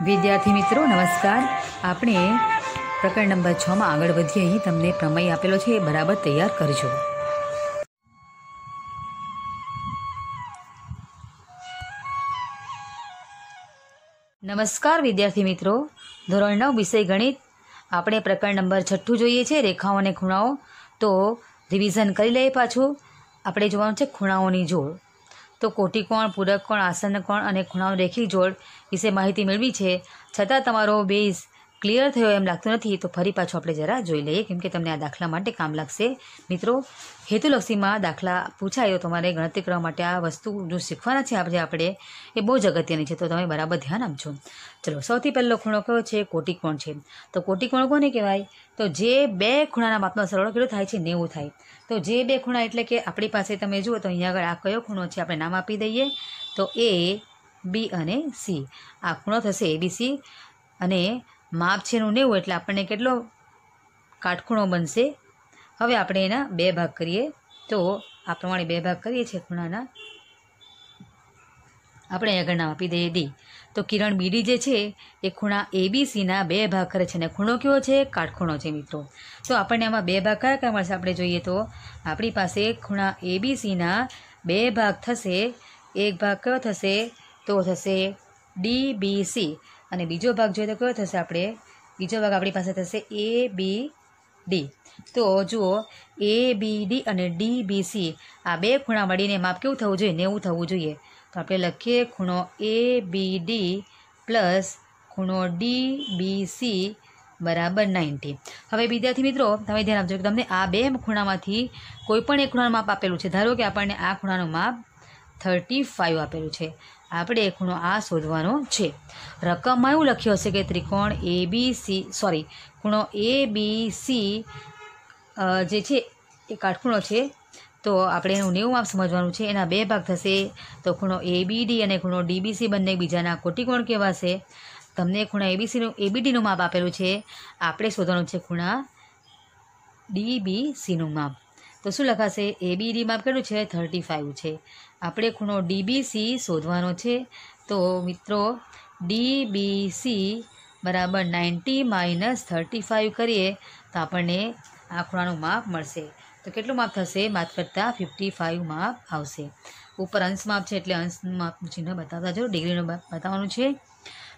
विद्यार्थी मित्रों नमस्कार। આપણે પ્રકરણ નંબર 6 માં આગળ વધીએ। અહીં તમને પ્રમેય આપેલો છે, બરાબર તૈયાર કરજો। નમસ્કાર વિદ્યાર્થી મિત્રો, ધોરણ 9 વિષય ગણિત આપણે પ્રકરણ નંબર 6 જોઈએ છે, રેખાઓ અને ખૂણાઓ। તો રિવિઝન કરી લઈએ। પાછું આપણે જોવાનું છે ખૂણાઓની જોડ। તો કોટિકોણ, પૂરક કોણ, આસન્ન કોણ અને ખૂણાઓની રેખીય જોડ વિશે માહિતી મેળવી છે, છતાં તમારો બેઝ ક્લિયર થયો એમ લાગતું નથી। તો ફરી પાછું આપણે જરા જોઈ લઈએ, કેમ કે તમને આ દાખલા માટે કામ લાગશે। મિત્રો, હેતુલક્ષીમાં દાખલા પૂછાય તો તમારે ગણતરી કરવા માટે આ વસ્તુ જો શીખવાના છે આપણે એ બહુ જ અગત્યની છે, તો તમે બરાબર ધ્યાન આપજો। ચલો, સૌથી પહેલો ખૂણો કયો છે? કોટિકોણ છે। તો કોટિકોણ કોને કહેવાય? તો જે બે ખૂણાના માપનો સરવાળો કેટલો થાય છે? 90 થાય। તો જે બે ખૂણા એટલે કે આપણી પાસે તમે જુઓ તો અહીંયા આગળ આ કયો ખૂણો છે આપણે નામ આપી દઈએ તો એ, બી અને સી। આ ખૂણો થશે એબીસી અને માપ છે એનું 90, એટલે આપણને કેટલો કાટખૂણો બનશે? હવે આપણે એના બે ભાગ કરીએ તો આ પ્રમાણે બે ભાગ કરીએ છીએ ખૂણાના। આપણે આગળ નામ આપી દઈએ ડી। તો કિરણ બીડી જે છે એ ખૂણા એબીસીના બે ભાગ કરે છે અને ખૂણો કેવો છે? કાટખૂણો છે મિત્રો। તો આપણને આમાં બે ભાગ કયા કયા મળશે? આપણે જોઈએ તો આપણી પાસે ખૂણા એબીસીના બે ભાગ થશે। એક ભાગ કયો થશે? તો થશે ડીબીસી અને બીજો ભાગ જોઈએ તો કયો થશે? બીજો ભાગ આપણી પાસે થશે એ બી ડી। તો જુઓ, એ બી ડી અને ડીબીસી આ બે ખૂણા મળીને માપ કેવું થવું જોઈએ? 90 થવું જોઈએ। તો આપણે લખીએ ખૂણો એ બી ડી પ્લસ ખૂણો ડીબીસી બરાબર 90। હવે વિદ્યાર્થી મિત્રો તમે ધ્યાન આપજો કે તમને આ બે ખૂણામાંથી કોઈ પણ એક ખૂણાનું માપ આપેલું છે। ધારો કે આપણને આ ખૂણાનું માપ 35 આપેલું છે, આપણે એ ખૂણો આ શોધવાનો છે। રકમમાં એવું લખ્યું હશે કે ત્રિકોણ ખૂણો એ બી સી જે છે એ કાટખૂણો છે, તો આપણે એનું 90 માપ સમજવાનું છે। એના બે ભાગ થશે, તો ખૂણો એ બી ડી અને ખૂણો ડીબીસી બંને બીજાના કોટિકોણ કહેવાશે। તમને ખૂણા એબીડીનું માપ આપેલું છે, આપણે શોધવાનું છે ખૂણા ડીબીસીનું માપ। તો શું લખાશે? એબીડી માપ કેટલું છે? 35 છે। આપણે ખૂણો ડીબીસી શોધવાનો છે, તો મિત્રો ડીબીસી બરાબર 90 - 35 કરીએ તો આપણને આ ખૂણાનું માપ મળશે। તો કેટલું માપ થશે? માપ કરતાં 55 માપ આવશે। ઉપર અંશ માપ છે એટલે અંશનું માપનું ચિહ્ન બતાવતા જો, ડિગ્રીનું બતાવવાનું છે।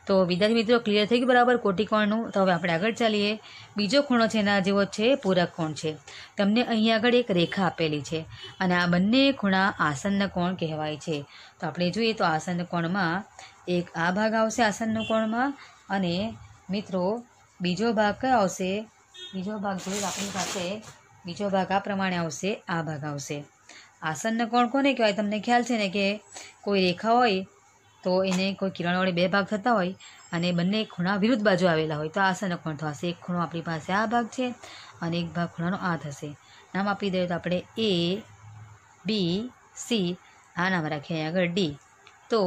તો વિદ્યાર્થી મિત્રો ક્લિયર થઈ ગયું બરાબર કોટિકોણનું। તો હવે આપણે આગળ ચાલીએ। બીજો ખૂણો છે એના જેવો છે પૂરક કોણ છે। તમને અહીં આગળ એક રેખા આપેલી છે અને આ બંને ખૂણા આસન્ન કોણ કહેવાય છે। તો આપણે જોઈએ તો આસન્ન કોણમાં એક આ ભાગ આવશે આસન્ન કોણમાં, અને મિત્રો બીજો ભાગ કયો આવશે? બીજો ભાગ જોઈએ આપણી પાસે બીજો ભાગ આ પ્રમાણે આવશે, આ ભાગ આવશે। આસન્ન કોણ કોને કહેવાય? તમને ખ્યાલ છે ને કે કોઈ રેખા હોય તો એને કોઈ કિરણ વડે બે ભાગ થતા હોય અને બંને ખૂણા વિરુદ્ધ બાજુ આવેલા હોય તો આસન્ન કોણ થશે। એક ખૂણો આપણી પાસે આ ભાગ છે અને એક ભાગ ખૂણાનો આ થશે। નામ આપી દઈએ તો આપણે એ બી સી, આ નામ રાખીએ આગળ ડી। તો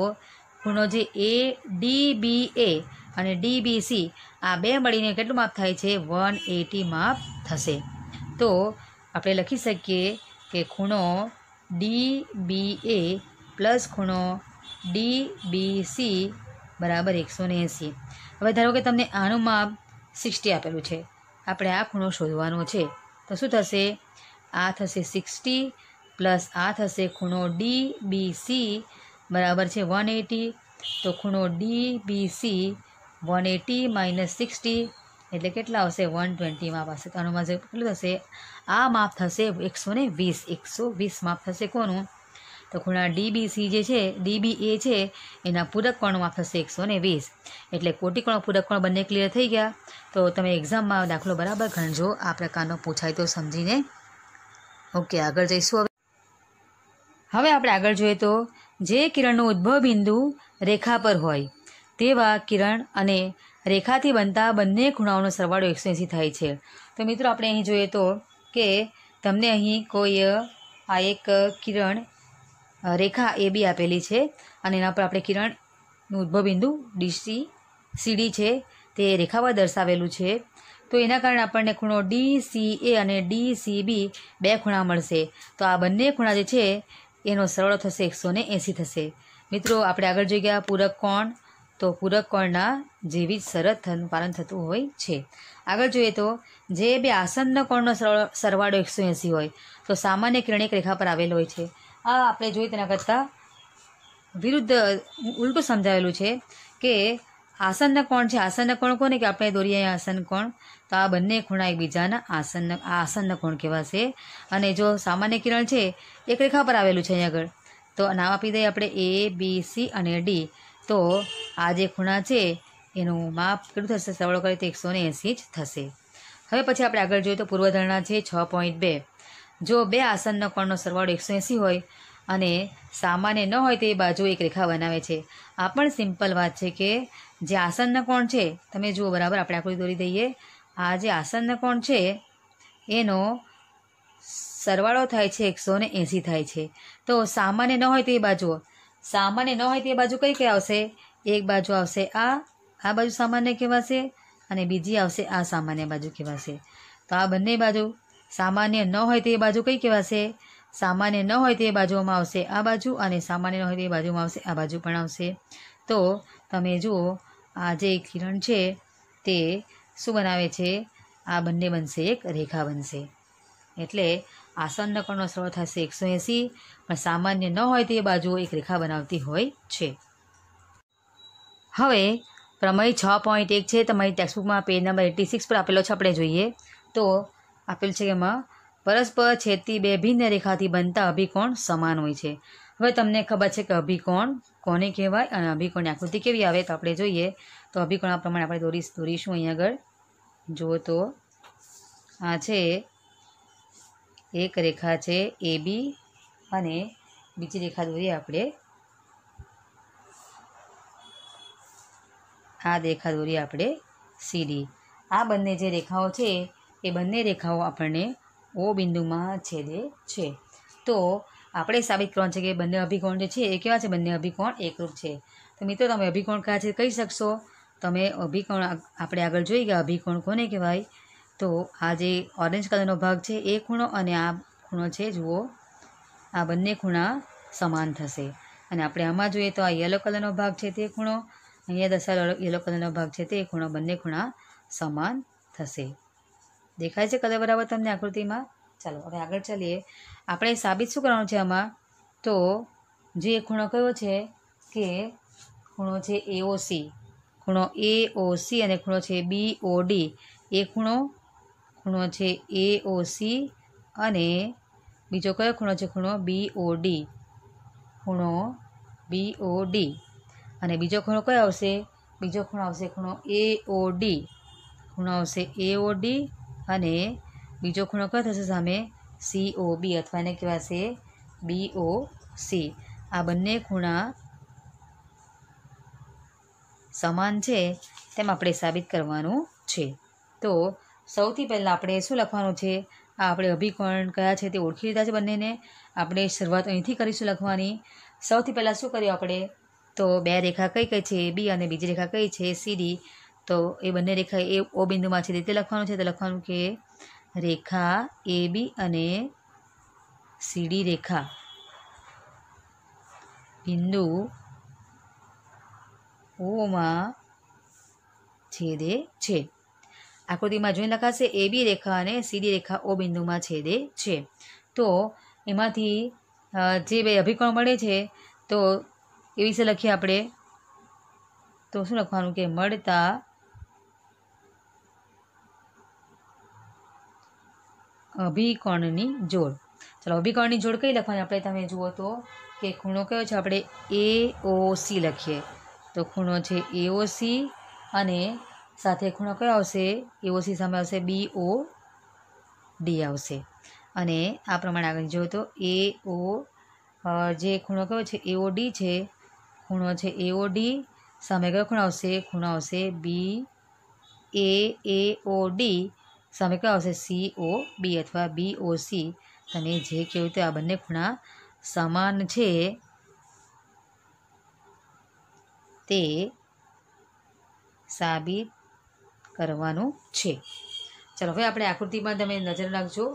ખૂણો જે એ ડી બી એ અને ડી બી સી આ બે મળીને કેટલું માપ થાય છે? 180 માપ થશે। તો આપણે લખી શકીએ કે ખૂણો ડી બી એ પ્લસ ખૂણો ડી બી સી બરાબર 180। હવે ધારો કે તમને આનું માપ 60 આપેલું છે, આપણે આ ખૂણો શોધવાનો છે, તો શું થશે? આ થશે 60 પ્લસ આ થશે ખૂણો ડી બી સી બરાબર છે 180। તો ખૂણો ડી બી સી 180 - 60 એટલે કેટલા આવશે? 120 માપ આવશે। તો આનું માપ કેટલું થશે? આ માપ થશે 120 માપ થશે કોનું? તો ખૂણા ડીબીસી જે છે, ડીબીએ છે એના પૂરક કોણનું માપ થશે 120। એટલે કોટિકોણ પૂરક કોણ બંને ક્લિયર થઈ ગયા। તો તમે એક્ઝામમાં દાખલો બરાબર ગણજો, આ પ્રકારનો પૂછાય તો સમજીને। ઓકે, આગળ જઈશું। હવે આપણે આગળ જોઈએ તો જે કિરણનું ઉદ્ભવ બિંદુ રેખા પર હોય તેવા કિરણ અને રેખાથી બનતા બંને ખૂણાઓનો સરવાળો 180 થાય છે। તો મિત્રો આપણે અહીં જોઈએ તો કે તમને અહીં કોઈ આ એક કિરણ રેખા એ બી આપેલી છે અને એના પર આપણે કિરણનું ઉદ્ભવ બિંદુ સીડી છે તે રેખા પર દર્શાવેલું છે। તો એના કારણે આપણને ખૂણો DCA અને DCB બે ખૂણા મળશે। તો આ બંને ખૂણા જે છે એનો સરવાળો થશે 180 થશે। મિત્રો આપણે આગળ જોઈ ગયા પૂરક કોણ, તો પૂરક કોણના જેવી જ શરતનું પાલન થતું હોય છે. આગળ જોઈએ તો જે બે આસન્ન કોણનો સરવાળો 180 હોય તો સામાન્ય કિરણ એક રેખા પર આવેલો હોય છે. આ આપણે જોઈએ તેના કરતાં વિરુદ્ધ ઉલટું સમજાવેલું છે કે આસન્ન કોણ છે. આસન્ન કોણ કોને કે આપણે દોરીએ અહીંયા આસન્ન કોણ, તો આ બંને ખૂણા એકબીજાના આસન્ન કોણ કહેવાશે. અને જો સામાન્ય કિરણ છે એક રેખા પર આવેલું છે અહીંયા આગળ, તો નામ આપી દઈએ આપણે A, B, C અને D. તો આ જે ખૂણા છે એનું માપ કેટલું થશે? સરવાળો કરીએ તો 180 જ થશે. હવે પછી આપણે આગળ જોઈએ તો પૂર્વધારણા છે 6.2. જો બે આસન્ન કોણનો સરવાળો 180 હોય અને સામાન્ય ન હોય તે બાજુ એક રેખા બનાવે છે. આ પણ સિમ્પલ વાત છે કે જે આસન્ન કોણ છે, તમે જુઓ બરાબર, આપણે આકૃતિ દોરી દઈએ. આ જે આસન્ન કોણ છે એનો સરવાળો થાય છે 180 થાય છે. તો સામાન્ય ન હોય તે બાજુ, સામાન્ય ન હોય તે બાજુ કઈ કઈ આવશે? એક બાજુ આવશે આ બાજુ સામાન્ય કહેવાશે અને બીજી આવશે આ સામાન્ય બાજુ કહેવાશે. તો આ બંને બાજુ સામાન્ય ન હોય તે બાજુ કઈ કહેવાશે? સામાન્ય ન હોય તે બાજુમાં આવશે આ બાજુ અને સામાન્ય ન હોય તે બાજુમાં આવશે આ બાજુ પણ આવશે. તો તમે જુઓ આ જે કિરણ છે તે શું બનાવે છે? આ બંને બનશે એક રેખા બનશે. એટલે આસન્ન કોણનો સરવાળો થશે 180, પણ સામાન્ય ન હોય તે બાજુ એક રેખા બનાવતી હોય છે. હવે પ્રમેય 6.1 છે, તમારી ટેક્સ્ટબુકમાં પેજ નંબર 86 પર આપેલો છે. આપણે જોઈએ તો આપેલું છે કે એમાં પરસ્પર છેદતી બે ભિન્ન રેખાથી બનતા અભિકોણ સમાન હોય છે. હવે તમને ખબર છે કે અભિકોણ કોને કહેવાય અને અભિકોણની આકૃતિ કેવી આવે? તો આપણે જોઈએ તો અભિકોણ આ પ્રમાણે આપણે દોરીશું. અહીં આગળ જુઓ તો આ છે એક રેખા છે AB અને બીજી રેખા દોરીએ આપણે, આ રેખા દોરીએ આપણે CD. આ બંને જે રેખાઓ છે એ બંને રેખાઓ આપણને O બિંદુમાં છેદે છે. તો આપણે સાબિત કરવાનું છે કે બંને અભિકોણ જે છે એ કેવા છે? બંને અભિકોણ એકરૂપ છે. તો મિત્રો તમે અભિકોણ કયા છે કહી શકશો? તમે અભિકોણ આપણે આગળ જોઈ ગયા અભિકોણ કોને કહેવાય? તો આ જે ઓરેન્જ કલરનો ભાગ છે એ ખૂણો અને આ ખૂણો છે, જુઓ આ બંને ખૂણા સમાન થશે. અને આપણે આમાં જોઈએ તો આ યલો કલરનો ભાગ છે તે ખૂણો, અહીંયા દર્શાવેલો યલો કલરનો ભાગ છે તે ખૂણો, બંને ખૂણા સમાન થશે. દેખાય છે કલર બરાબર તમને આકૃતિમાં? ચાલો હવે આગળ ચાલીએ. આપણે સાબિત શું કરવાનું છે આમાં? તો જે ખૂણો કયો છે કે ખૂણો છે AOC, ખૂણો AOC અને ખૂણો છે BOD. એ ખૂણો છે AOC અને બીજો કયો ખૂણો છે? ખૂણો BOD, ખૂણો BOD. અને બીજો ખૂણો કયો આવશે? બીજો ખૂણો આવશે ખૂણો AOD, ખૂણો આવશે AOD અને બીજો ખૂણો કયો થશે સામે? COB અથવા એને કહેવાશે BOC. આ બંને ખૂણા સમાન છે તેમ આપણે સાબિત કરવાનું છે. તો સૌથી પહેલાં આપણે શું લખવાનું છે? આ આપણે અભિકોણ કયા છે તે ઓળખી લીધા છે બંનેને. આપણે શરૂઆત અહીંથી કરીશું લખવાની. સૌથી પહેલાં શું કર્યું આપણે? તો બે રેખા કઈ કઈ છે? AB અને બીજી રેખા કઈ છે? CD. તો એ બંને રેખા એ O બિંદુમાં છે તે લખવાનું છે. તો લખવાનું કે રેખા AB અને CD રેખા બિંદુ ઓમાં છેદે છે. આકૃતિમાં જોઈને લખાશે AB રેખા અને CD રેખા O બિંદુમાં છેદે છે. તો એમાંથી જે બે અભિકોણ મળે છે તો એ વિશે લખીએ આપણે. તો શું લખવાનું કે મળતા અભિકોણની જોડ. ચાલો અભિકોણની જોડ કઈ લખવાની આપણે? તમે જુઓ તો કે ખૂણો કયો છે? આપણે AOC લખીએ. તો ખૂણો છે AOC અને સાથે ખૂણો કયો આવશે? AOC સામે આવશે BOD આવશે. અને આ પ્રમાણે આગળ જોઈએ તો જે ખૂણો કયો છે? AOD છે. ખૂણો છે AOD સામે કયો ખૂણો આવશે? ખૂણો આવશે BAOD સામે કયો આવશે? COB અથવા BOC. તમે જે કહ્યું તો આ બંને ખૂણા સમાન છે તે સાબિત કરવાનું છે. ચાલો હવે આપણે આકૃતિમાં તમે નજર રાખજો.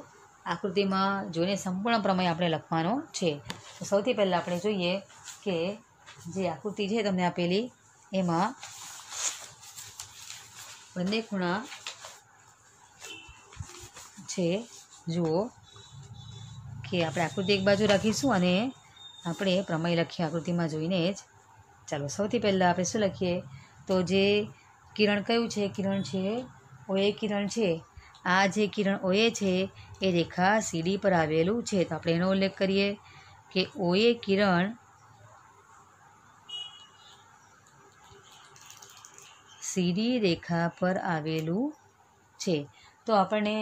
આકૃતિમાં જોઈને સંપૂર્ણ પ્રમેય આપણે લખવાનો છે. તો સૌથી પહેલાં આપણે જોઈએ કે જે આકૃતિ છે તમને આપેલી એમાં બંને ખૂણા છે જુઓ કે આપણે આકૃતિ એક બાજુ રાખીશું અને આપણે પ્રમેય લખીએ આકૃતિમાં જોઈને જ. ચાલો સૌથી પહેલાં આપણે શું લખીએ તો જે કિરણ કયું છે, કિરણ છે ઓએ કિરણ છે. આ જે કિરણ ઓએ છે એ રેખા સીડી પર આવેલું છે, તો આપણે એનો ઉલ્લેખ કરીએ કે ઓએ કિરણ સીડી રેખા પર આવેલું છે. તો આપણને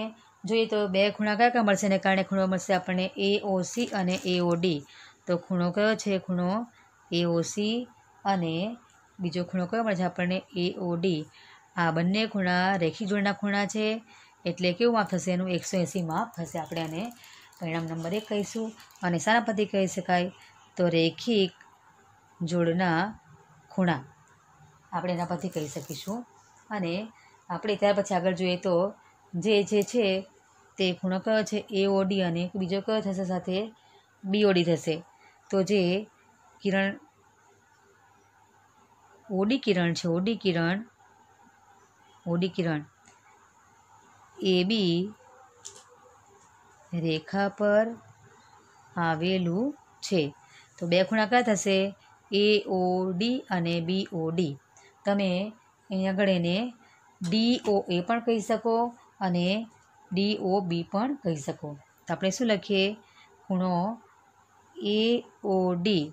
જોઈએ તો બે ખૂણા કયા કયા મળશે, એને કારણે ખૂણો મળશે આપણને એઓસી અને એઓડી. તો ખૂણો કયો છે, ખૂણો એઓસી અને બીજો ખૂણો કયો મળશે આપણને એઓડી. આ બંને ખૂણા રેખિક જોડના ખૂણા છે, એટલે કેવું માપ થશે એનું 180 માપ થશે. આપણે આને પરિણામ નંબર 1 કહીશું. અને શાના પરથી કહી શકાય તો રેખિક જોડના ખૂણા આપણે એના પરથી કહી શકીશું. અને આપણે ત્યાર પછી આગળ જોઈએ તો જે છે તે ખૂણો કયો છે એઓડી અને બીજો કયો થશે સાથે બીઓડી થશે. તો જે કિરણ ઓડી કિરણ છે, ઓડી કિરણ એબી રેખા પર આવેલું છે. તો બે ખૂણા કયા થશે એઓડી અને બીઓડી. તમે અહીં આગળ એને ડીઓએ પણ કહી શકો અને ડીઓબી પણ કહી શકો. તો આપણે શું લખીએ ખૂણો એઓડી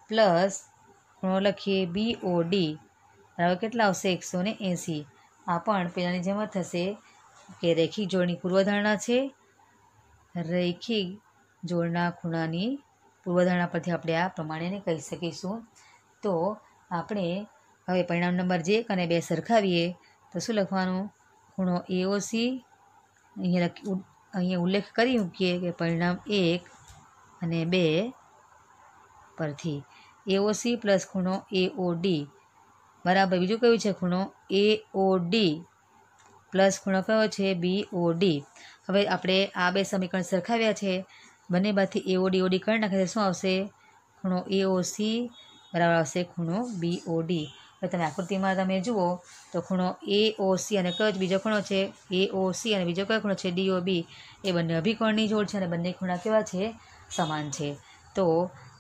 પ્લસ ખૂણો લખીએ બીઓડી બરાબર કેટલા આવશે 180. આ પણ પહેલાંની જેમ જ થશે કે રેખિક જોડની પૂર્વધારણા છે. રેખિક જોડના ખૂણાની પૂર્વધારણા પરથી આપણે આ પ્રમાણેને કહી શકીશું. તો આપણે હવે પરિણામ નંબર 1 અને 2 સરખાવીએ તો શું લખવાનું ખૂણો એઓસી અહીંયા ઉલ્લેખ કરી મૂકીએ કે પરિણામ 1 અને 2 પરથી એઓસી પ્લસ ખૂણો એઓડી બરાબર બીજું કયું છે ખૂણો એઓડી પ્લસ ખૂણો કયો છે બીઓડી. હવે આપણે આ બે સમીકરણ સરખાવ્યા છે, બંને બાજુથી એઓડી ઓડી કરી નાખે શું આવશે ખૂણો એઓસી બરાબર આવશે ખૂણો બીઓડી. હવે તમે આકૃતિમાં તમે જુઓ તો ખૂણો એઓસી અને કયો બીજો ખૂણો છે એઓસી અને બીજો કયો ખૂણો છે ડીઓબી એ બંને અભિકોણની જોડ છે અને બંને ખૂણા કેવા છે સમાન છે. તો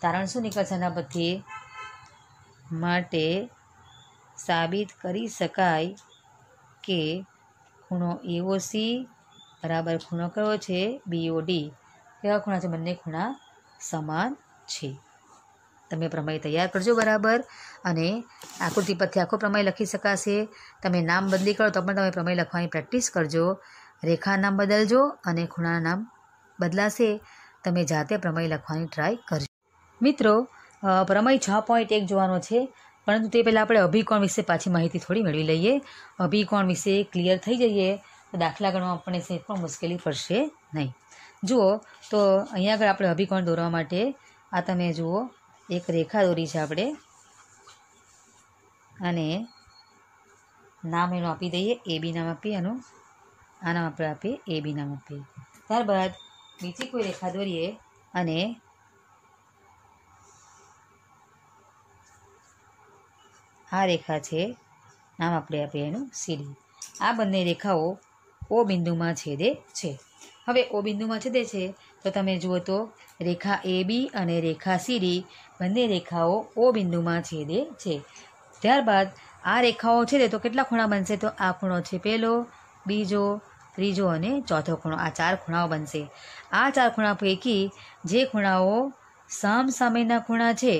તારણ શું નીકળશે એના પરથી માટે સાબિત કરી શકાય કે ખૂણો એઓસી બરાબર ખૂણો કયો છે બીઓડી. કેવા ખૂણા છે બંને ખૂણા સમાન છે. તમે પ્રમેય તૈયાર કરજો બરાબર અને આકૃતિ પરથી આખો પ્રમેય લખી શકાશે. તમે નામ બદલી કરો તો પણ તમે પ્રમેય લખવાની પ્રેક્ટિસ કરજો. રેખા નામ બદલજો અને ખૂણાના નામ બદલાશે. તમે જાતે પ્રમેય લખવાની ટ્રાય કરજો. મિત્રો પ્રમેય 6.1 જોવાનો છે, પરંતુ તે પહેલાં આપણે અભિકોણ વિશે પાછી માહિતી થોડી મેળવી લઈએ. અભિકોણ વિશે ક્લિયર થઈ જઈએ તો દાખલા ગણવા આપણને સહેજ પણ મુશ્કેલી પડશે નહીં. જુઓ તો અહીંયા આગળ આપણે અભિકોણ દોરવા માટે આ તમે જુઓ એક રેખા દોરી છે આપણે અને નામ એનું આપી દઈએ એબી નામ આપીએ, એનું આ નામ આપણે આપીએ એબી નામ આપીએ. ત્યારબાદ બીજી કોઈ રેખા દોરીએ અને આ રેખા છે નામ આપણે આપીએ એનું સીડી. આ બંને રેખાઓ ઓ બિંદુમાં છેદે છે. હવે ઓ બિંદુમાં છેદે છે તો તમે જુઓ તો રેખા એબી અને રેખા સીડી બંને રેખાઓ ઓ બિંદુમાં છેદે છે. ત્યારબાદ આ રેખાઓ છેદે તો કેટલા ખૂણા બનશે તો આ ખૂણો છે પહેલો, બીજો, ત્રીજો અને ચોથો ખૂણો. આ 4 ખૂણાઓ બનશે. આ 4 ખૂણા પૈકી જે ખૂણાઓ સામસામેના ખૂણા છે,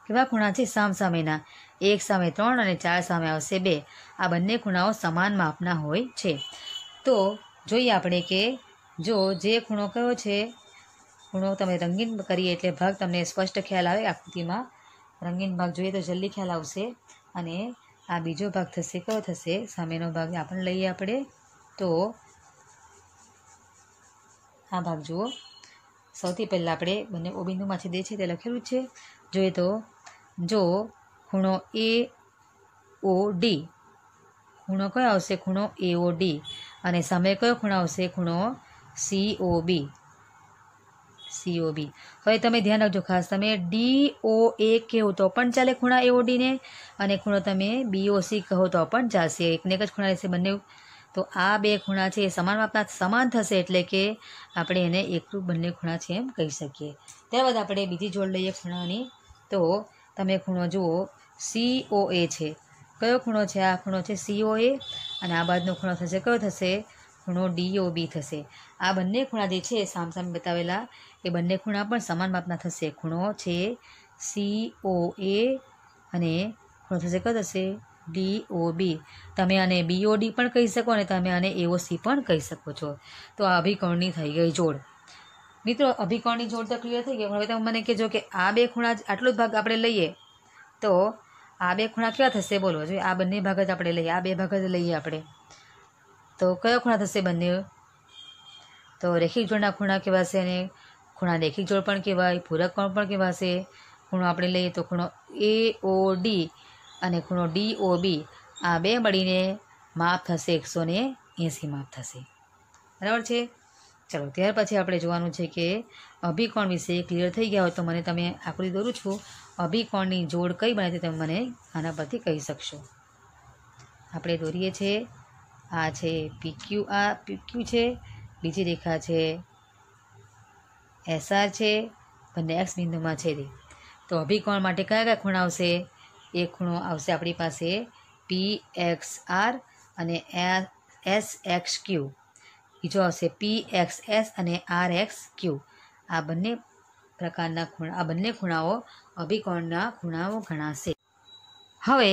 કેવા ખૂણા છે સામસામેના, 1 સામે 3 અને 4 સામે આવશે 2. આ બંને ખૂણાઓ સમાન માપના હોય છે. તો જોઈએ આપણે કે જો જે ખૂણો કયો છે, ખૂણો તમે રંગીન કરીએ એટલે ભાગ તમને સ્પષ્ટ ખ્યાલ આવે. આકૃતિમાં રંગીન ભાગ જોઈએ તો જલ્દી ખ્યાલ આવશે. અને આ બીજો ભાગ થશે કયો થશે સામેનો ભાગ આપણે લઈએ આપણે તો આ ભાગ જુઓ. સૌથી પહેલાં આપણે બંને ઓ બિંદુમાં છેદે છે તે લખેલું છે. જોઈએ તો જો ખૂણો એ ઓ ડી, ખૂણો કયો આવશે ખૂણો એઓડી અને સામે કયો ખૂણો આવશે ખૂણો સીઓબી. COB। હવે તમે ધ્યાન રાખજો ખાસ, તમે DOA કહો તો પણ ચાલે ખૂણા AOD ને, અને ખૂણો તમે BOC કહો તો પણ ચાલશે, એકને એક જ ખૂણા રહેશે બંને। તો આ બે ખૂણા છે એ સમાન માપના સમાન થશે, એટલે કે આપણે એને એકરૂપ બંને ખૂણા છે એમ કહી શકીએ। ત્યારબાદ આપણે બીજી જોડ લઈએ ખૂણાની। તો તમે ખૂણો જુઓ COA છે, કયો ખૂણો છે? આ ખૂણો છે COA, અને આ બાજુનો ખૂણો થશે કયો થશે? ખૂણો DOB થશે। આ બંને ખૂણા જે છે સામસામે બતાવેલા એ બંને ખૂણા પણ સમાન માપના થશે। ખૂણો છે COA અને ખૂણો થશે કયો થશે? DOB। તમે આને BOD પણ કહી શકો અને તમે આને AOC પણ કહી શકો છો। તો આ અભિકોણની થઈ ગઈ જોડ। મિત્રો અભિકોણની જોડ તો ક્લિયર થઈ ગઈ। હવે તમે મને કહેજો કે આ બે ખૂણા આટલો જ ભાગ આપણે લઈએ તો આ બે ખૂણા કેવા થશે? બોલો, જો આ બંને ભાગ જ આપણે લઈએ, આ બે ભાગ જ લઈએ આપણે, તો કયો ખૂણા થશે બંને? તો રેખિક જોડના ખૂણા કહેવાશે, અને ખૂણા રેખિક જોડ પણ કહેવાય, પૂરક કોણ પણ કહેવાશે। ખૂણો આપણે લઈએ તો ખૂણો AOD અને ખૂણો DOB, આ બે મળીને માપ થશે 180 માપ થશે, બરાબર છે। ચલો ત્યાર પછી આપણે જોવાનું છે કે અભિકોણ વિશે ક્લિયર થઈ ગયા હોય તો મને તમે આકૃતિ દોરું છું, અભિકોણની જોડ કઈ બને તે તમે મને આના પરથી કહી શકશો। આપણે દોરીએ છીએ, આ છે PQ, આ PQ છે, બીજી રેખા છે SR છે, બંને X બિંદુમાં છેદે। તો અભિકોણ માટે કયા કયા ખૂણા આવશે? એક ખૂણો આવશે આપણી પાસે PXR અને SXQ, બીજો આવશે PXS અને RXQ। આ બંને પ્રકારના ખૂણા, આ બંને ખૂણાઓ અભિકોણના ખૂણાઓ ગણાશે। હવે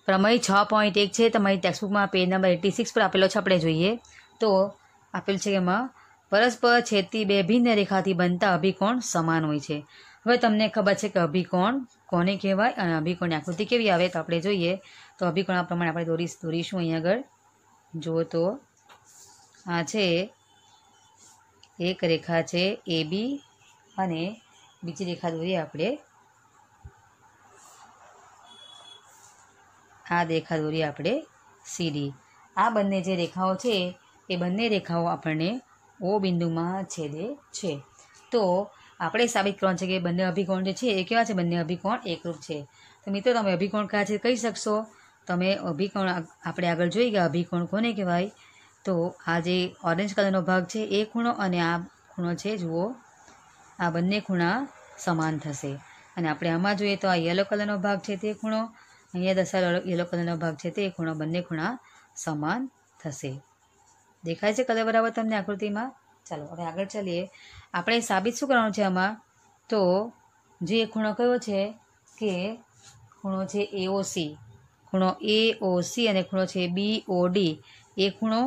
પ્રમેય 6.1 છે, તમારી ટેક્સ્ટબુકમાં પેજ નંબર 86 પર આપેલો છે, આપણે જોઈએ તો આપેલ છે કે એમાં પરસ્પર છેદતી બે ભિન્ન રેખાથી બનતા અભિકોણ સમાન હોય છે। હવે તમને ખબર છે કે અભિકોણ કોને કહેવાય અને અભિકોણની આકૃતિ કેવી આવે, તો આપણે જોઈએ તો અભિકોણ આ પ્રમાણે આપણે દોરીશું। અહીંયા આગળ જુઓ તો આ છે એક રેખા છે AB અને બીજી રેખા દોરીએ આપણે, આ રેખા દોરીએ આપણે CD। આ બંને જે રેખાઓ છે એ બંને રેખાઓ આપણને O બિંદુમાં છેદે છે। તો આપણે સાબિત કરવાનું છે કે બંને અભિકોણ જે છે એ કેવા છે? બંને અભિકોણ એકરૂપ છે। તો મિત્રો તમે અભિકોણ કયા છે કહી શકશો? તમે અભિકોણ આપણે આગળ જોઈ ગયા, અભિકોણ કોને કહેવાય? તો આ જે ઓરેન્જ કલરનો ભાગ છે એ ખૂણો અને આ ખૂણો છે, જુઓ આ બંને ખૂણા સમાન થશે। અને આપણે આમાં જોઈએ તો આ યલો કલરનો ભાગ છે તે ખૂણો, અહીંયા દર્શાવેલો યલો કલરનો ભાગ છે તે ખૂણો, બંને ખૂણા સમાન થશે। દેખાય છે કલર બરાબર તમને આકૃતિમાં? ચાલો હવે આગળ ચાલીએ। આપણે સાબિત શું કરવાનું છે આમાં? તો જે ખૂણો કયો છે કે ખૂણો છે AOC, ખૂણો AOC અને ખૂણો છે BOD, એ ખૂણો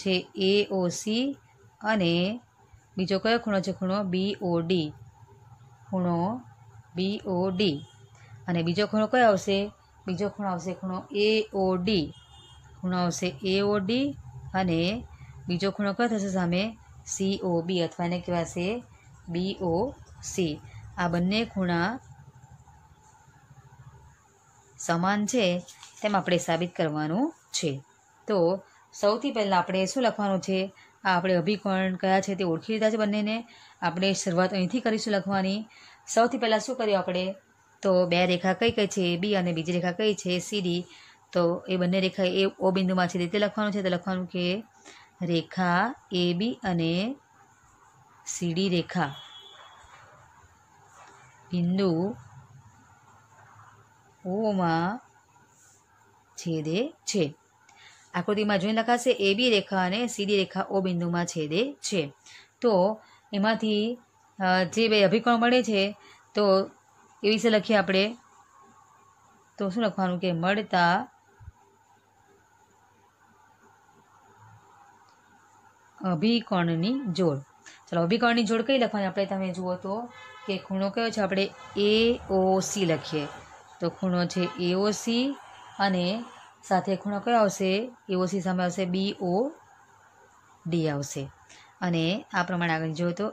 છે AOC અને બીજો કયો ખૂણો છે? ખૂણો BOD, ખૂણો BOD, અને બીજો ખૂણો કયો આવશે? બીજો ખૂણો આવશે ખૂણો AOD, ખૂણો આવશે AOD અને બીજો ખૂણો કયો થશે સામે? COB અથવા એને કહેવાશે BOC। આ બંને ખૂણા સમાન છે તેમ આપણે સાબિત કરવાનું છે। તો સૌથી પહેલાં આપણે શું લખવાનું છે? આ આપણે અભિકોણ કયા છે તે ઓળખી લીધા છે બંનેને। આપણે શરૂઆત અહીંથી કરીશું લખવાની। સૌથી પહેલાં શું કર્યું આપણે? તો બે રેખા કઈ કઈ છે? AB અને બીજી રેખા કઈ છે? CD। તો એ બંને રેખા એ O બિંદુમાં છે તે લખવાનું છે। તો લખવાનું કે રેખા AB અને CD રેખા બિંદુ O માં છેદે છે। આકૃતિમાં જોઈને લખાશે AB રેખા અને CD રેખા O બિંદુમાં છેદે છે। તો એમાંથી જે બે અભિકોણ મળે છે તો એ વિશે લખીએ આપણે। તો શું લખવાનું કે મળતા અભિકોણની જોડ। ચલો અભિકોણની જોડ કઈ લખવાની આપણે? તમે જુઓ તો કે ખૂણો કયો છે? આપણે AOC લખીએ તો ખૂણો છે AOC અને સાથે ખૂણો કયો આવશે? AOC સામે આવશે BOD આવશે। અને આ પ્રમાણે આગળ જોઈએ તો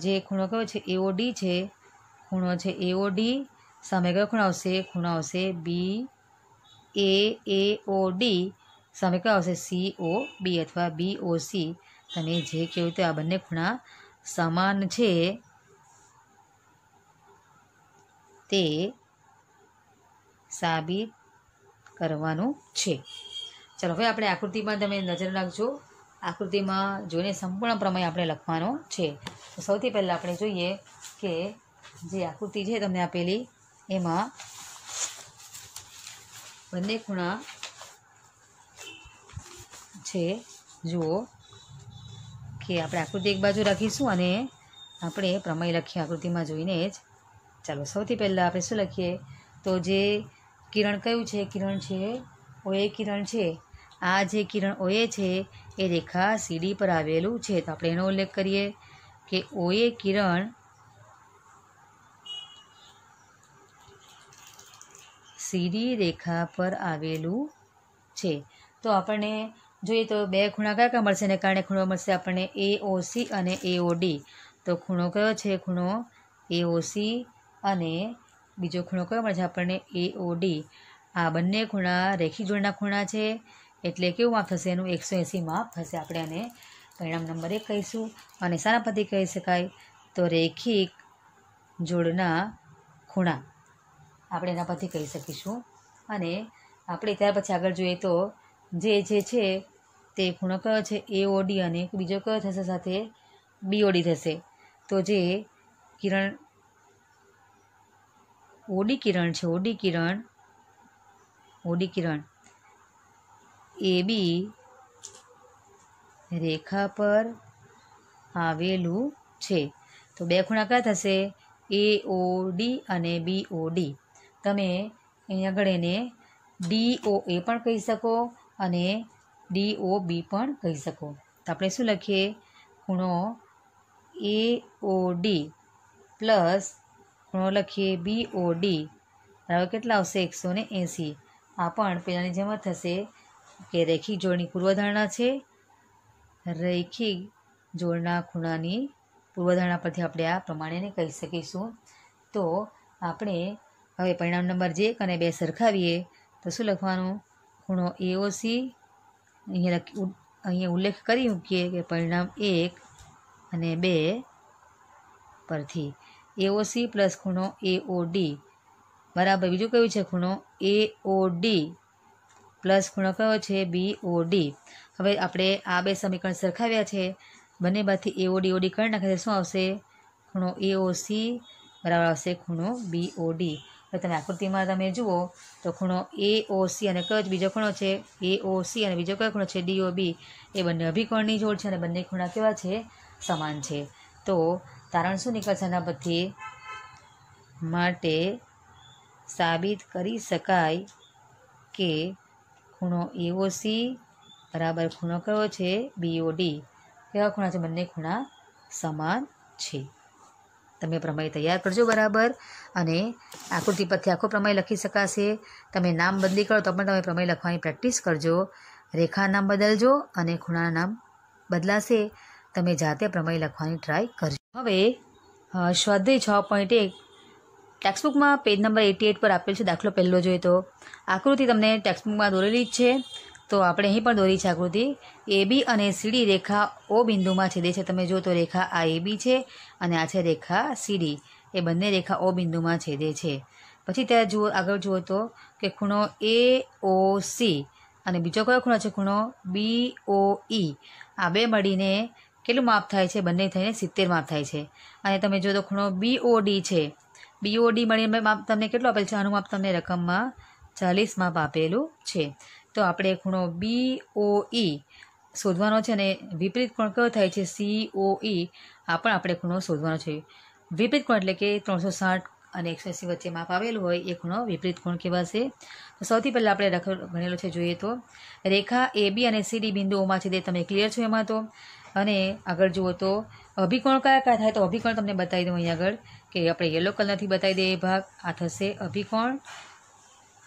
જે ખૂણો કયો છે AOD છે, ખૂણો છે AOD સામે કયો ખૂણો આવશે? ખૂણો આવશે BAOD સામે કયો આવશે? COB અથવા BOC તમે જે કહ્યું તો આ બંને ખૂણા સમાન છે તે સાબિત કરવાનું છે. ચાલો હવે આપણે આકૃતિમાં તમે નજર નાખજો. આકૃતિમાં જોઈને સંપૂર્ણ પ્રમેય આપણે લખવાનો છે. તો સૌથી પહેલાં આપણે જોઈએ કે જે આકૃતિ છે તમને આપેલી એમાં બંને ખૂણા છે. જુઓ કે આપણે આકૃતિ એક બાજુ રાખીશું અને આપણે પ્રમેય લખીએ આકૃતિમાં જોઈને જ. ચાલો સૌથી પહેલાં આપણે શું લખીએ તો જે કિરણ કયું છે કિરણ છે OA કિરણ છે. આ જે કિરણ OA છે એ રેખા CD પર આવેલું છે. તો આપણે એનો ઉલ્લેખ કરીએ કે OA કિરણ CD રેખા પર આવેલું છે. તો આપણને જોઈએ તો બે ખૂણા કયા કયા મળશે એને કારણે ખૂણો મળશે આપણને AOC અને AOD. તો ખૂણો કયો છે ખૂણો AOC અને બીજો ખૂણો કયો મળશે આપણને AOD. આ બંને ખૂણા રેખિક જોડના ખૂણા છે એટલે કેવું માપ થશે એનું 180 માપ થશે. આપણે આને પરિણામ નંબર 1 કહીશું. અને શાના પરથી કહી શકાય તો રેખિક જોડના ખૂણા આપણે એના પરથી કહી શકીશું. અને આપણે ત્યાર પછી આગળ જોઈએ તો જે છે તે ખૂણો કયો છે AOD અને બીજો કયો થશે સાથે BOD થશે. તો જે કિરણ OD કિરણ છે OD કિરણ AB રેખા પર આવેલું છે. તો બે ખૂણા કયા થશે AOD અને BOD. તમે અહીં આગળ એને DOA પણ કહી શકો અને DOB પણ કહી શકો. તો આપણે શું લખીએ ખૂણો AOD પ્લસ ખૂણો લખીએ BOD બરાબર કેટલા આવશે 180. આ પણ પહેલાંની જેમ જ થશે કે રેખિક જોડની પૂર્વધારણા છે. રેખિક જોડના ખૂણાની પૂર્વધારણા પરથી આપણે આ પ્રમાણેને કહી શકીશું. તો આપણે હવે પરિણામ નંબર 1 અને 2 સરખાવીએ તો શું લખવાનું ખૂણો AOC અહીંયા ઉલ્લેખ કરી મૂકીએ કે પરિણામ 1 અને 2 પરથી AOC પ્લસ ખૂણો AOD બરાબર બીજું કયું છે ખૂણો AOD પ્લસ ખૂણો કયો છે BOD. હવે આપણે આ બે સમીકરણ સરખાવ્યા છે. બંને બાજુથી AOD OD કરી નાખે શું આવશે ખૂણો AOC બરાબર આવશે ખૂણો BOD. હવે તમે આકૃતિમાં તમે જુઓ તો ખૂણો AOC અને કયો બીજો ખૂણો છે AOC અને બીજો કયો ખૂણો છે DOB. એ બંને અભિકોણની જોડ છે અને બંને ખૂણા કેવા છે સમાન છે. તો તારણ શું નીકળશે એના પરથી માટે સાબિત કરી શકાય કે ખૂણો AOC બરાબર ખૂણો કયો છે BOD. કેવા ખૂણા છે બંને ખૂણા સમાન છે. તમે પ્રમેય તૈયાર કરજો બરાબર અને આકૃતિ પરથી આખો પ્રમેય લખી શકાશે. તમે નામ બદલી કરો તો પણ તમે પ્રમેય લખવાની પ્રેક્ટિસ કરજો. રેખા નામ બદલજો અને ખૂણાના નામ બદલાશે. તમે જાતે પ્રમેય લખવાની ટ્રાય કરજો. હવે સ્વાધ્યાય 6.1 ટેક્સ્ટબુકમાં પેજ નંબર 88 પર આપેલ છે. દાખલો પહેલો જોઈએ તો આકૃતિ તમને ટેક્સ્ટબુકમાં દોરેલી જ છે. તો આપણે અહીં પણ દોરી છે આકૃતિ. AB અને CD રેખા O બિંદુમાં છેદે છે. તમે જુઓ તો રેખા આ AB છે અને આ છે રેખા CD. એ બંને રેખા O બિંદુમાં છેદે છે. પછી ત્યાં જુઓ આગળ જુઓ તો કે ખૂણો AOC અને બીજો કયો ખૂણો છે ખૂણો BOE. આ બે મળીને કેટલું માપ થાય છે બંને થઈને 70 માપ થાય છે. અને તમે જુઓ તો ખૂણો BOD છે. BOD મળીને માપ તમને કેટલું આપેલ છે આનું માપ તમને રકમમાં 40 માપ આપેલું છે. તો આપણે ખૂણો BOE શોધવાનો છે અને વિપરીત કોણ કયો થાય છે COE. આ પણ આપણે ખૂણો શોધવાનો છે. વિપરીત કોણ એટલે કે 360 અને 180 વચ્ચે માપ આવેલું હોય એ ખૂણો વિપરીત કોણ કહેવાશે. તો સૌથી પહેલાં આપણે ગણેલો છે જોઈએ તો રેખા AB અને CD બિંદુઓમાં છે તે તમે ક્લિયર છો એમાં. તો અને આગળ જુઓ તો અભિકોણ કયા કયા થાય તો અભિકોણ તમને બતાવી દઉં અહીં આગળ કે આપણે યલો કલરથી બતાવી દઈએ એ ભાગ. આ થશે અભિકોણ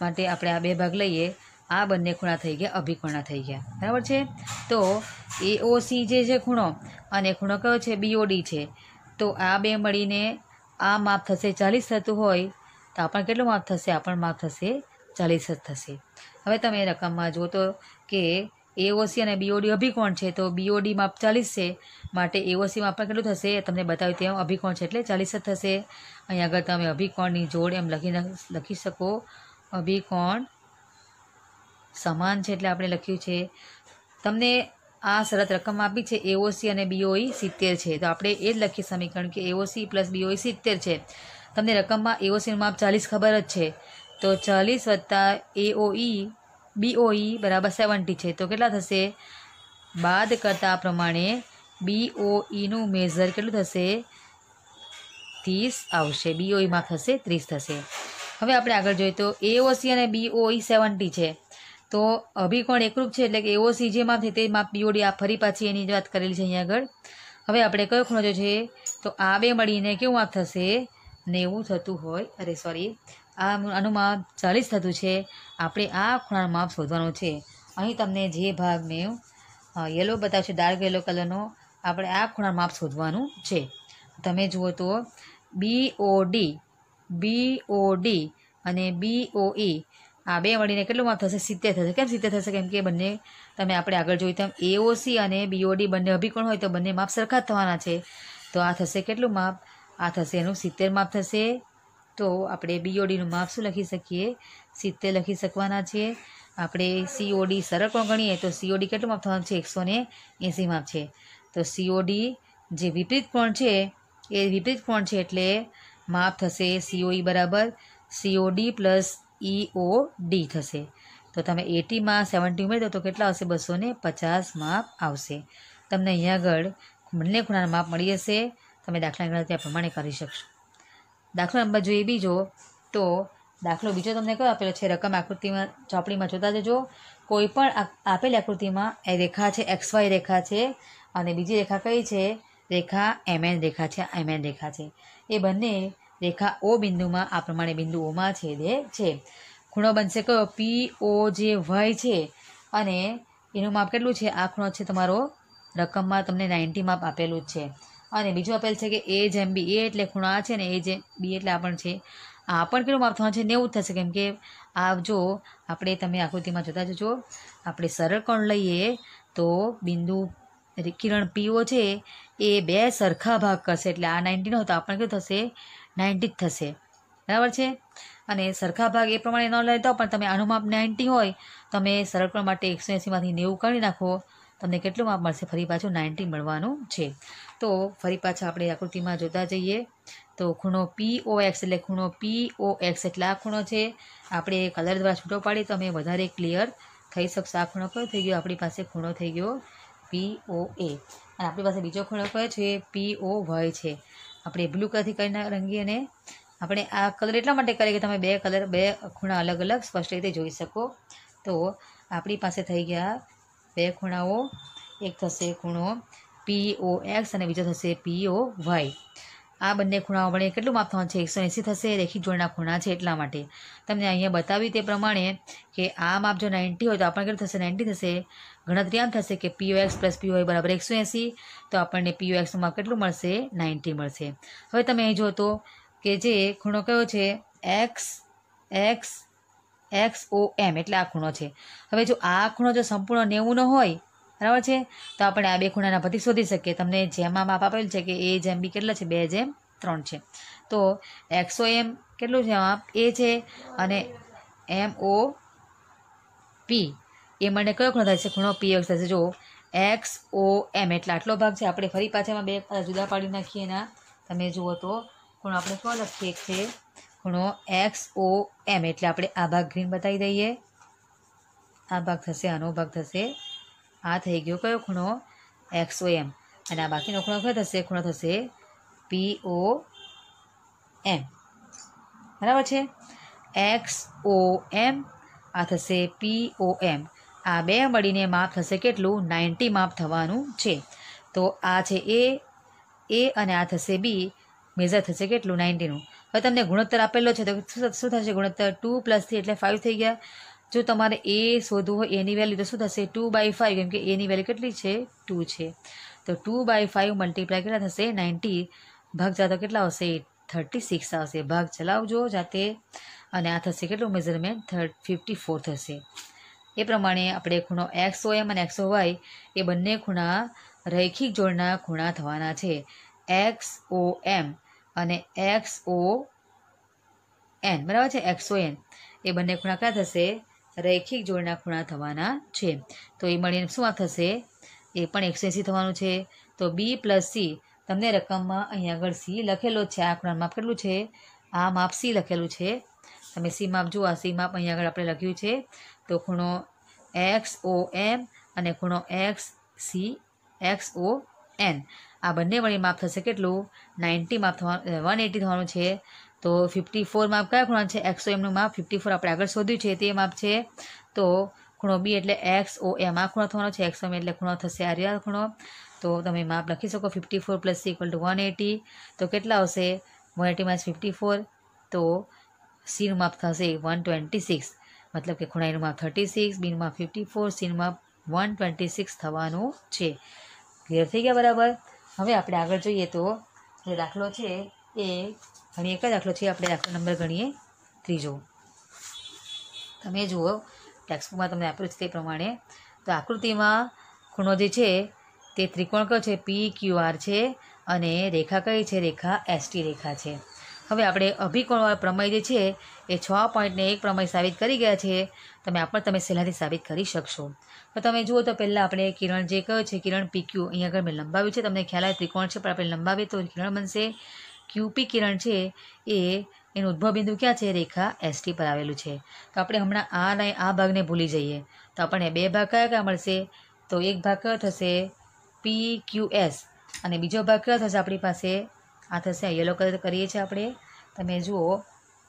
માટે આપણે આ બે ભાગ લઈએ. આ બંને ખૂણા થઈ ગયા અભિકોણના થઈ ગયા બરાબર છે. તો AOC જે છે ખૂણો અને ખૂણો કયો છે BOD છે. તો આ બે મળીને આ માપ થશે 40 થતું હોય તો આ પણ કેટલું માપ થશે આ પણ માપ થશે 40 જ થશે. હવે તમે રકમમાં જુઓ તો કે એઓસી અને બીઓડી અભિકોણ છે તો બીઓડી માપ 40 છે, માટે એઓસી માપ પણ કેટલું થશે તમને બતાવ્યું તેમ અભિકોણ છે એટલે 40 જ થશે. અહીં આગળ તમે અભિકોણની જોડ એમ લખી શકો. અભિકોણ સમાન છે એટલે આપણે લખ્યું છે. તમને આ શરત રકમ આપી છે એઓસી અને બીઓઈ 70 છે, તો આપણે એ જ લખીએ સમીકરણ કે એઓસી પ્લસ બીઓઈ 70 છે. તમને રકમમાં એઓસીનું માપ 40 ખબર જ છે, તો 40 વત્તા બીઓઈ બરાબર 70 છે, તો કેટલા થશે? બાદ કરતા પ્રમાણે બીઓઈનું મેઝર કેટલું થશે? 30 આવશે. બીઓઈ માપ થશે 30 થશે. હવે આપણે આગળ જોઈએ તો એઓસી અને બીઓઈ 70 છે, તો અભિકોણ એકરૂપ છે એટલે કે એઓસી જે માપ છે તે માપ બીઓડી આ ફરી પાછી એની વાત કરેલી છે અહીંયા આગળ. હવે આપણે કયો ખૂણો જો છે તો આ બે મળીને કેવું માપ થશે? 90 થતું હોય, આનું માપ 40 થતું છે. આપણે આ ખૂણાનું માપ શોધવાનું છે. અહીં તમને જે ભાગ મેં યલો બતાવ્યો છે, ડાર્ક યલો કલરનો, આપણે આ ખૂણાનું માપ શોધવાનું છે. તમે જુઓ તો બીઓડી અને બીઓઈ આ બે મળીને કેટલું માપ થશે? 70 થશે. કેમ 70 થશે? કેમ કે બંને તમે આપણે આગળ જોયું તેમ એઓસી અને બીઓડી બંને અભિકોણ હોય તો બંને માપ સરખા જ થવાના છે. તો આ થશે કેટલું માપ? આ થશે એનું 70 માપ થશે. તો આપણે બીઓડીનું માપ શું લખી શકીએ? 70 લખી શકવાના છીએ. આપણે સીઓડી સરળ કોણ ગણીએ તો સીઓડી કેટલું માપ થવાનું છે? 180 માપ છે. તો સીઓડી જે વિપરીત કોણ છે એ વિપરીત કોણ છે એટલે માપ થશે સીઓઈ બરાબર સીઓડી પ્લસ ઈઓડી થશે. તો તમે 80માં 70 ઉમેરી દો તો કેટલા આવશે? 250 માપ આવશે. તમને અહીંયા આગળ બંને ખૂણાના માપ મળી જશે. તમે દાખલાની ગણતરી આ પ્રમાણે કરી શકશો. દાખલો નંબર જોઈએ બીજો, તો દાખલો બીજો તમને કયો આપેલો છે? રકમ આકૃતિમાં ચોપડીમાં જોતા જજો. કોઈ પણ આપેલી આકૃતિમાં એ રેખા છે, XY રેખા છે, અને બીજી રેખા કઈ છે? રેખા MN રેખા છે. MN રેખા છે. એ બંને રેખા O બિંદુમાં આ પ્રમાણે બિંદુ ઓમાં છેદે છે. ખૂણો બનશે કયો? POJ છે, અને એનું માપ કેટલું છે? આ ખૂણો છે તમારો રકમમાં તમને 90 માપ આપેલું જ છે. અને બીજું આપેલ છે કે A/B, A એટલે ખૂણો આ છે ને A/B એટલે આ પણ છે. આ પણ કેટલું માપ થવાનું છે? 90 થશે. કેમ કે આ જો આપણે તમે આકૃતિમાં જોતા જજો, આપણે સરળ કોણ લઈએ તો બિંદુ કિરણ PO છે એ બે સરખા ભાગ કરશે એટલે આ 90 ન હોય તો આપણને કેટલું થશે? 90 જ થશે. બરાબર છે. અને સરખા ભાગ એ પ્રમાણે ન લેતા પણ તમે આનું માપ 90 હોય, તમે સરળ કોણ માટે 180માંથી 90 કાઢી નાખો, તમને કેટલું માપ મળશે? ફરી પાછું 90 મળવાનું છે. તો ફરી પાછા આપણે આકૃતિમાં જોતા જઈએ તો ખૂણો POX એટલે ખૂણો POX એટલે આ ખૂણો છે. આપણે કલર દ્વારા છૂટો પાડી તો અમે વધારે ક્લિયર થઈ શકશે. આ ખૂણો કયો થઈ ગયો? આપણી પાસે ખૂણો થઈ ગયો POA. અને આપણી પાસે બીજો ખૂણો કયો છે? POY છે. આપણે બ્લુ કલરથી કરીને રંગીએ અને આપણે આ કલર એટલા માટે કરીએ કે તમે બે ખૂણા અલગ અલગ સ્પષ્ટ રીતે જોઈ શકો. તો આપણી પાસે થઈ ગયા બે ખૂણાઓ. એક થશે ખૂણો POX અને બીજો થશે POY. આ બંને ખૂણાઓ મળે કેટલું માપ થવાનું છે? 180 થશે. રેખિક જોડના ખૂણા છે એટલા માટે તમને અહીંયા બતાવ્યું તે પ્રમાણે કે આ માપ જો 90 હોય તો આપણને કેટલું થશે? 90 થશે. ગણતરી આમ થશે કે POX પ્લસ POY બરાબર 180, તો આપણને POXનું માપ કેટલું મળશે? 90 મળશે. હવે તમે અહીં જો તો કે જે ખૂણો કયો છે? XOM એટલે આ ખૂણો છે. હવે જો આ ખૂણો જો સંપૂર્ણ 90 નો હોય, બરાબર છે, તો આપણે આ બે ખૂણાના પરથી શોધી શકીએ. તમને જેમાં માપ આપેલું છે કે A/B કેટલા છે? 2/3 છે. તો XOM કેટલું છે માપ? A છે, અને MOP એ મને કયો ખૂણો થાય છે? ખૂણો PX થશે. જો XOM એટલે આટલો ભાગ છે. આપણે ફરી પાછામાં બે જુદા પાડી નાખીએ એના. તમે જુઓ તો ખૂણો આપણે શું લખીએ છે? ખૂણો XOM એટલે આપણે આ ભાગ ગ્રીન બતાવી દઈએ. આ ભાગ થશે, આનો ભાગ થશે. આ થઈ ગયો કયો ખૂણો? XOM. અને આ બાકીનો ખૂણો કયો થશે? ખૂણો થશે POM. બરાબર છે. XOM આ થશે POM. આ બે મળીને માપ થશે કેટલું? 90 માપ થવાનું છે. તો આ છે A અને આ થશે B. મેઝર થશે કેટલું? 90નું. હવે તમને ગુણોત્તર આપેલો છે તો શું થશે? ગુણોત્તર 2 + 3 એટલે 5 થઈ ગયા. જો તમારે A શોધવું હોય એની વેલ્યુ તો શું થશે? 2/5. કેમ કે એની વેલ્યુ કેટલી છે? 2 છે. તો 2/5 મલ્ટીપ્લાય કેટલા થશે? 90. ભાગ જાતો કેટલા આવશે? 36 આવશે. ભાગ ચલાવજો જાતે. અને આ થશે કેટલું મેઝરમેન્ટ? 54 થશે. એ પ્રમાણે આપણે ખૂણો XOM અને XOY એ બંને ખૂણા રૈખિક જોડના ખૂણા થવાના છે. XOM અને XON, બરાબર છે, XON એ બંને ખૂણા ક્યાં થશે? રૈખિક જોડના ખૂણા થવાના છે. તો એ મળીને શું માપ થશે? એ પણ 180 થવાનું છે. તો B + C, તમને રકમમાં અહીંયા આગળ C લખેલો છે. આ ખૂણાનું માપ કેટલું છે? આ માપ C લખેલું છે. તમે C માપ જુઓ. આ C માપ અહીંયા આગળ આપણે લખ્યું છે. તો ખૂણો XOM અને ખૂણો XON આ બંને મળી માપ થશે કેટલું? 90 માપ થવાનું, 180 થવાનું છે. તો 54 માપ કયા ખૂણા છે? XOMનું માપ 54 આપણે આગળ શોધ્યું છે તે માપ છે. તો ખૂણો B એટલે XOM આ ખૂણો થવાનો છે. XOM એટલે ખૂણો થશે આ રહ્યા ખૂણો. તો તમે માપ લખી શકો 54 + C = 180. તો કેટલા આવશે? 180 - 54. તો Cનું માપ થશે 126. મતલબ કે ખૂણાનું માપ 36, Bનું માપ 54, Cનું માપ 126 થવાનું છે. ક્લિયર થઈ ગયા? બરાબર. હવે આપણે આગળ જોઈએ તો જે દાખલો છે એ ગણીએ. કયો દાખલો છે? આપણે દાખલો નંબર ગણીએ 3. તમે જુઓ ટેક્સ્ટબુકમાં તમને આપ્યું છે તે પ્રમાણે. તો આકૃતિમાં ખૂણો જે છે તે ત્રિકોણ કયો છે? PQR છે અને રેખા કઈ છે? રેખા ST રેખા છે. હવે આપણે અભિકોણવાળા પ્રમેય જે છે એ 6 પોઈન્ટને 1 પ્રમેય સાબિત કરી ગયા છે. તમે સહેલાઈથી સાબિત કરી શકશો. તો તમે જુઓ તો પહેલાં આપણે કિરણ જે કયો છે, કિરણ PQ અહીંયા આગળ મેં લંબાવ્યું છે. તમને ખ્યાલ આવે ત્રિકોણ છે પણ આપણે લંબાવીએ તો કિરણ બનશે. QP કિરણ છે એ એનું ઉદ્ભવ બિંદુ ક્યાં છે? રેખા ST પર આવેલું છે. તો આપણે હમણાં આ ભાગને ભૂલી જઈએ. તો આપણને 2 ભાગ કયા મળશે? તો એક ભાગ કયો થશે? PQS અને બીજો ભાગ કયો થશે આપણી પાસે? આ થશે, યલો કલર કરીએ છીએ આપણે. તમે જુઓ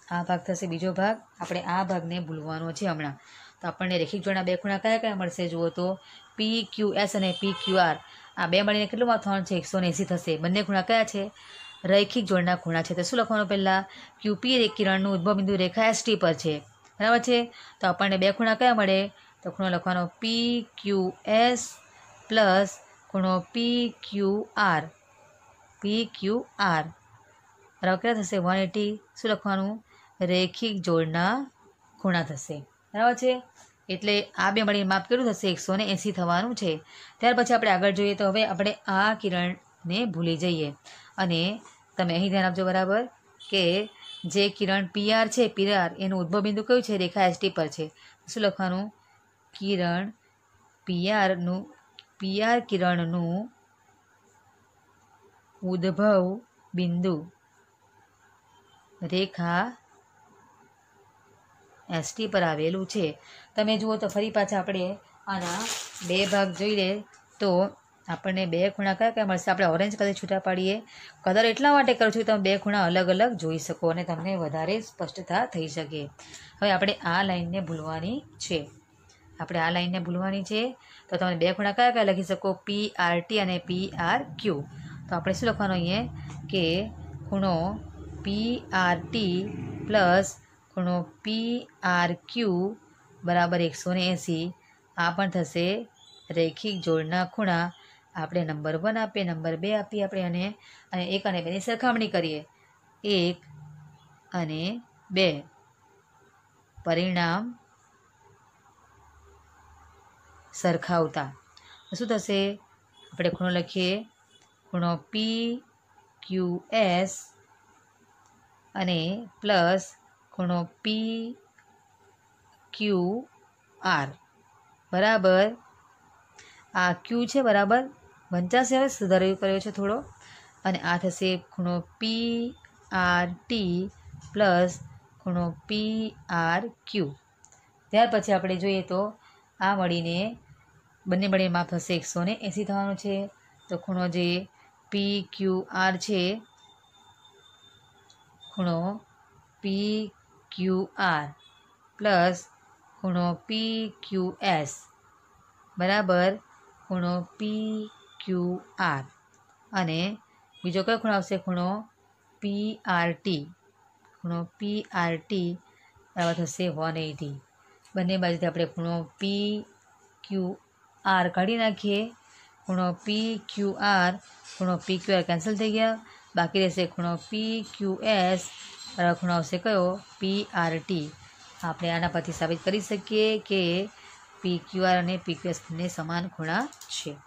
આ ભાગ થશે બીજો ભાગ. આપણે આ ભાગને ભૂલવાનો છે હમણાં. તો આપણને રેખિક જોડના 2 ખૂણા કયા મળશે? જુઓ તો PQS અને PQR આ 2 મળીને કેટલું માપ થવાનું છે? 180 થશે. બંને ખૂણા કયા છે? રૈખિક જોડના ખૂણા છે. તો શું લખવાનું? પહેલાં QP કિરણનું ઉદ્ભવ બિંદુ રેખા ST પર છે, બરાબર છે. તો આપણને 2 ખૂણા કયા મળે? તો ખૂણો લખવાનો PQS પ્લસ ખૂણો PQR. બરાબર કેટલા થશે? 180. શું લખવાનું? રૈખિક જોડના ખૂણા થશે, બરાબર છે. એટલે આ 2 મળીને માપ કેટલું થશે? 180 થવાનું છે. ત્યાર પછી આપણે આગળ જોઈએ તો હવે આપણે આ કિરણને ભૂલી જઈએ અને તમે અહીં ધ્યાન આપજો બરાબર કે જે કિરણ PR છે, PR એનું ઉદ્ભવ બિંદુ કયું છે? રેખા ST પર છે. શું લખવાનું? કિરણ PR કિરણનું ઉદ્ભવ બિંદુ રેખા ST પર આવેલું છે. તમે જુઓ તો ફરી પાછા આપણે આના 2 ભાગ જોઈ લે તો આપણને 2 ખૂણા કયા મળશે? આપણે ઓરેન્જ કલર છૂટા પાડીએ. કલર એટલા માટે કરું છું તમે 2 ખૂણા અલગ અલગ જોઈ શકો અને તમને વધારે સ્પષ્ટતા થઈ શકે. હવે આપણે આ લાઈનને ભૂલવાની છે. તો તમે 2 ખૂણા કયા લખી શકો? PRT અને PRQ. તો આપણે શું લખવાનું અહીંયા કે ખૂણો PRT પ્લસ ખૂણો PRQ બરાબર 180. આ પણ થશે રૈખિક જોડના ખૂણા. આપણે નંબર 1 આપીએ, નંબર 2 આપીએ આપણે અને 1 અને 2ની સરખામણી કરીએ. 1 અને 2 પરિણામ સરખાવતા શું થશે? આપણે ખૂણો લખીએ. ખૂણો PQS અને પ્લસ ખૂણો PQR બરાબર. આ Q છે બરાબર વંચાશે. હવે સુધારો કર્યો છે થોડો. અને આ થશે ખૂણો PRT પ્લસ ખૂણો PRQ. ત્યાર પછી આપણે જોઈએ તો આ મળીને બંને મળીને માપ થશે 180 થવાનું છે. તો ખૂણો જે PQR છે, ખૂણો PQR પ્લસ ખૂણો PQS બરાબર ખૂણો PQR અને બીજો કયો ખૂણો આવશે? ખૂણો PRT. ખૂણો PRT બરાબર થશે 180. બંને બાજુથી આપણે ખૂણો PQR કાઢી નાખીએ. ખૂણો PQR કેન્સલ થઈ ગયા. બાકી રહેશે ખૂણો PQS બરાબર ખૂણો આવશે કયો? PRT. આપણે આના પરથી સાબિત કરી શકીએ કે PQR અને PQS ને સમાન ખૂણા છે।